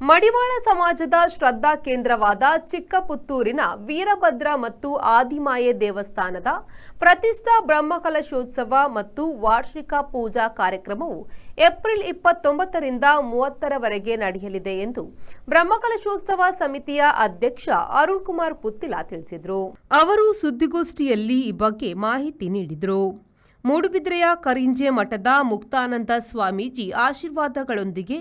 ಮಡಿವಾಳ ಸಮಾಜದ ಶ್ರದ್ಧಾ ಕೇಂದ್ರವಾದ ಚಿಕ್ಕಪುತ್ತೂರಿನ ವೀರಭದ್ರ ಮತ್ತು ಆದಿಮಾಯೆ ದೇವಸ್ಥಾನದ ಪ್ರತಿಷ್ಠಾ ಬ್ರಹ್ಮಕಲಶೋತ್ಸವ ಮತ್ತು ವಾರ್ಷಿಕ ಪೂಜಾ ಕಾರ್ಯಕ್ರಮವು ಏಪ್ರಿಲ್ 29ರಿಂದ 30ರವರೆಗೆ ನಡೆಯಲಿದೆ ಎಂದು ಬ್ರಹ್ಮಕಲಶೋತ್ಸವ ಸಮಿತಿಯ ಅಧ್ಯಕ್ಷ ಅರುಣ್ ಕುಮಾರ್ ಪುತ್ತಿಲ ತಿಳಿಸಿದರು. ಅವರು ಸುದ್ದಿಗೋಷ್ಠಿಯಲ್ಲಿ ಈ ಬಗ್ಗೆ ಮಾಹಿತಿ ನೀಡಿದರು. ಮೂಡುಬಿದ್ರೆಯ ಕರಿಂಜೆ ಮಠದ ಮುಕ್ತಾನಂದ ಸ್ವಾಮೀಜಿ ಆಶೀರ್ವಾದಗಳೊಂದಿಗೆ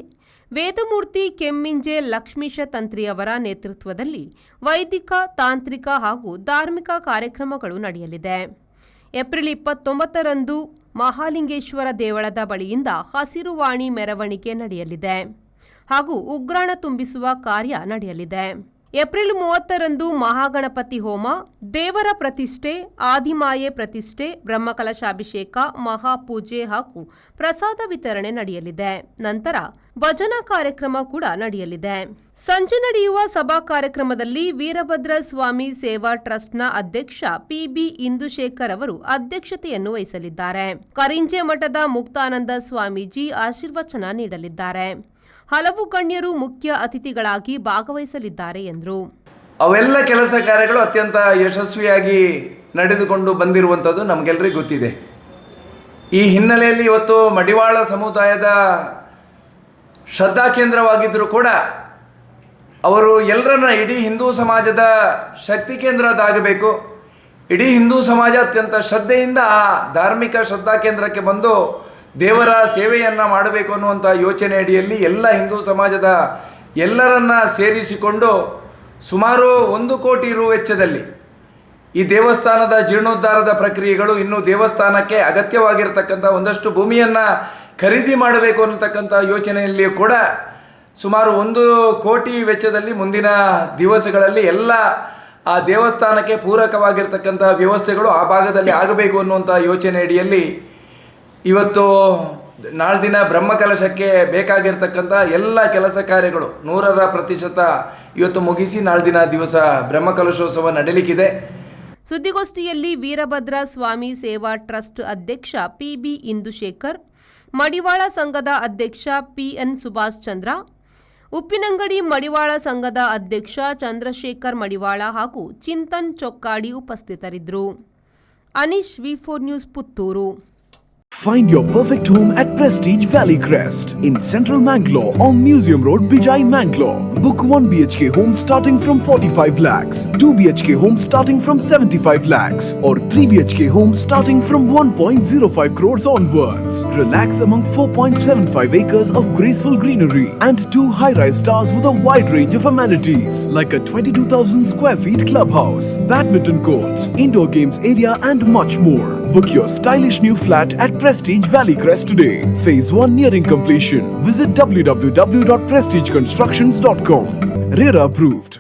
ವೇದಮೂರ್ತಿ ಕೆಮ್ಮಿಂಜೆ ಲಕ್ಷ್ಮೀಶ ತಂತ್ರಿಯವರ ನೇತೃತ್ವದಲ್ಲಿ ವೈದಿಕ, ತಾಂತ್ರಿಕ ಹಾಗೂ ಧಾರ್ಮಿಕ ಕಾರ್ಯಕ್ರಮಗಳು ನಡೆಯಲಿದೆ. ಏಪ್ರಿಲ್ 29ರಂದು ಮಹಾಲಿಂಗೇಶ್ವರ ದೇವಳದ ಬಳಿಯಿಂದ ಹಸಿರುವಾಣಿ ಮೆರವಣಿಗೆ ನಡೆಯಲಿದೆ ಹಾಗೂ ಉಗ್ರಾಣ ತುಂಬಿಸುವ ಕಾರ್ಯ ನಡೆಯಲಿದೆ. ಏಪ್ರಿಲ್ 30ರಂದು ಮಹಾಗಣಪತಿ ಹೋಮ, ದೇವರ ಪ್ರತಿಷ್ಠೆ, ಆದಿಮಾಯೆ ಪ್ರತಿಷ್ಠೆ, ಬ್ರಹ್ಮಕಲಶಾಭಿಷೇಕ, ಮಹಾಪೂಜೆ ಹಾಗೂ ಪ್ರಸಾದ ವಿತರಣೆ ನಡೆಯಲಿದೆ. ನಂತರ ಭಜನಾ ಕಾರ್ಯಕ್ರಮ ಕೂಡ ನಡೆಯಲಿದೆ. ಸಂಜೆ ನಡೆಯುವ ಸಭಾ ಕಾರ್ಯಕ್ರಮದಲ್ಲಿ ವೀರಭದ್ರ ಸ್ವಾಮಿ ಸೇವಾ ಟ್ರಸ್ಟ್ನ ಅಧ್ಯಕ್ಷ ಪಿಬಿ ಇಂದುಶೇಖರ್ ಅವರು ಅಧ್ಯಕ್ಷತೆಯನ್ನು ವಹಿಸಲಿದ್ದಾರೆ. ಕರಿಂಜೆ ಮಠದ ಮುಕ್ತಾನಂದ ಸ್ವಾಮೀಜಿ ಆಶೀರ್ವಚನ ನೀಡಲಿದ್ದಾರೆ. ಹಲವು ಗಣ್ಯರು ಮುಖ್ಯ ಅತಿಥಿಗಳಾಗಿ ಭಾಗವಹಿಸಲಿದ್ದಾರೆ ಎಂದರು. ಅವೆಲ್ಲ ಕೆಲಸ ಕಾರ್ಯಗಳು ಅತ್ಯಂತ ಯಶಸ್ವಿಯಾಗಿ ನಡೆದುಕೊಂಡು ಬಂದಿರುವಂಥದ್ದು ನಮಗೆಲ್ಲರಿಗೂ ಗೊತ್ತಿದೆ. ಈ ಹಿನ್ನೆಲೆಯಲ್ಲಿ ಇವತ್ತು ಮಡಿವಾಳ ಸಮುದಾಯದ ಶ್ರದ್ಧಾ ಕೇಂದ್ರವಾಗಿದ್ದರೂ ಕೂಡ ಅವರು ಎಲ್ಲರನ್ನ ಇಡೀ ಹಿಂದೂ ಸಮಾಜದ ಶಕ್ತಿ ಕೇಂದ್ರದಾಗಬೇಕು. ಇಡೀ ಹಿಂದೂ ಸಮಾಜ ಅತ್ಯಂತ ಶ್ರದ್ಧೆಯಿಂದ ಆ ಧಾರ್ಮಿಕ ಶ್ರದ್ಧಾ ಕೇಂದ್ರಕ್ಕೆ ಬಂದು ದೇವರ ಸೇವೆಯನ್ನು ಮಾಡಬೇಕು ಅನ್ನುವಂಥ ಯೋಚನೆ ಅಡಿಯಲ್ಲಿ ಎಲ್ಲ ಹಿಂದೂ ಸಮಾಜದ ಎಲ್ಲರನ್ನ ಸೇರಿಸಿಕೊಂಡು ಸುಮಾರು 1 ಕೋಟಿ ರು ವೆಚ್ಚದಲ್ಲಿ ಈ ದೇವಸ್ಥಾನದ ಜೀರ್ಣೋದ್ಧಾರದ ಪ್ರಕ್ರಿಯೆಗಳು, ಇನ್ನೂ ದೇವಸ್ಥಾನಕ್ಕೆ ಅಗತ್ಯವಾಗಿರತಕ್ಕಂಥ ಒಂದಷ್ಟು ಭೂಮಿಯನ್ನು ಖರೀದಿ ಮಾಡಬೇಕು ಅನ್ನತಕ್ಕಂಥ ಯೋಚನೆಯಲ್ಲಿಯೂ ಕೂಡ ಸುಮಾರು 1 ಕೋಟಿ ವೆಚ್ಚದಲ್ಲಿ ಮುಂದಿನ ದಿವಸಗಳಲ್ಲಿ ಎಲ್ಲ ಆ ದೇವಸ್ಥಾನಕ್ಕೆ ಪೂರಕವಾಗಿರ್ತಕ್ಕಂಥ ವ್ಯವಸ್ಥೆಗಳು ಆ ಭಾಗದಲ್ಲಿ ಆಗಬೇಕು ಅನ್ನುವಂಥ ಯೋಚನೆ ಅಡಿಯಲ್ಲಿ ಇವತ್ತು ನಾಳ್ದಿನ ಬ್ರಹ್ಮಕಲಶಕ್ಕೆ ಬೇಕಾಗಿರ್ತಕ್ಕಂಥ ಎಲ್ಲ ಕೆಲಸ ಕಾರ್ಯಗಳು 100% ಇವತ್ತು ಮುಗಿಸಿ ನಾಳ್ದಿನ ದಿವಸ ಬ್ರಹ್ಮಕಲಶೋತ್ಸವ ನಡೆಯಲಿಕ್ಕಿದೆ. ಸುದ್ದಿಗೋಷ್ಠಿಯಲ್ಲಿ ವೀರಭದ್ರ ಸ್ವಾಮಿ ಸೇವಾ ಟ್ರಸ್ಟ್ ಅಧ್ಯಕ್ಷ ಪಿಬಿ ಇಂದುಶೇಖರ್, ಮಡಿವಾಳ ಸಂಘದ ಅಧ್ಯಕ್ಷ ಪಿಎನ್ ಸುಭಾಷ್ ಚಂದ್ರ, ಉಪ್ಪಿನಂಗಡಿ ಮಡಿವಾಳ ಸಂಘದ ಅಧ್ಯಕ್ಷ ಚಂದ್ರಶೇಖರ್ ಮಡಿವಾಳ ಹಾಗೂ ಚಿಂತನ್ ಚೊಕ್ಕಾಡಿ ಉಪಸ್ಥಿತರಿದ್ದರು. ಅನೀಶ್, ವಿ4 news, Puttur. Find your perfect home at Prestige Valley Crest in Central Mangalore on Museum Road, Bijai, Mangalore. Book 1 BHK home starting from 45 lakhs, 2 BHK home starting from 75 lakhs, or 3 BHK home starting from 1.05 crores onwards. Relax among 4.75 acres of graceful greenery and 2 high-rise towers with a wide range of amenities like a 22,000 square feet clubhouse, badminton courts, indoor games area and much more. Book your stylish new flat at Prestige Valley Crest today. Phase 1 nearing completion. Visit www.prestigeconstructions.com. RERA approved.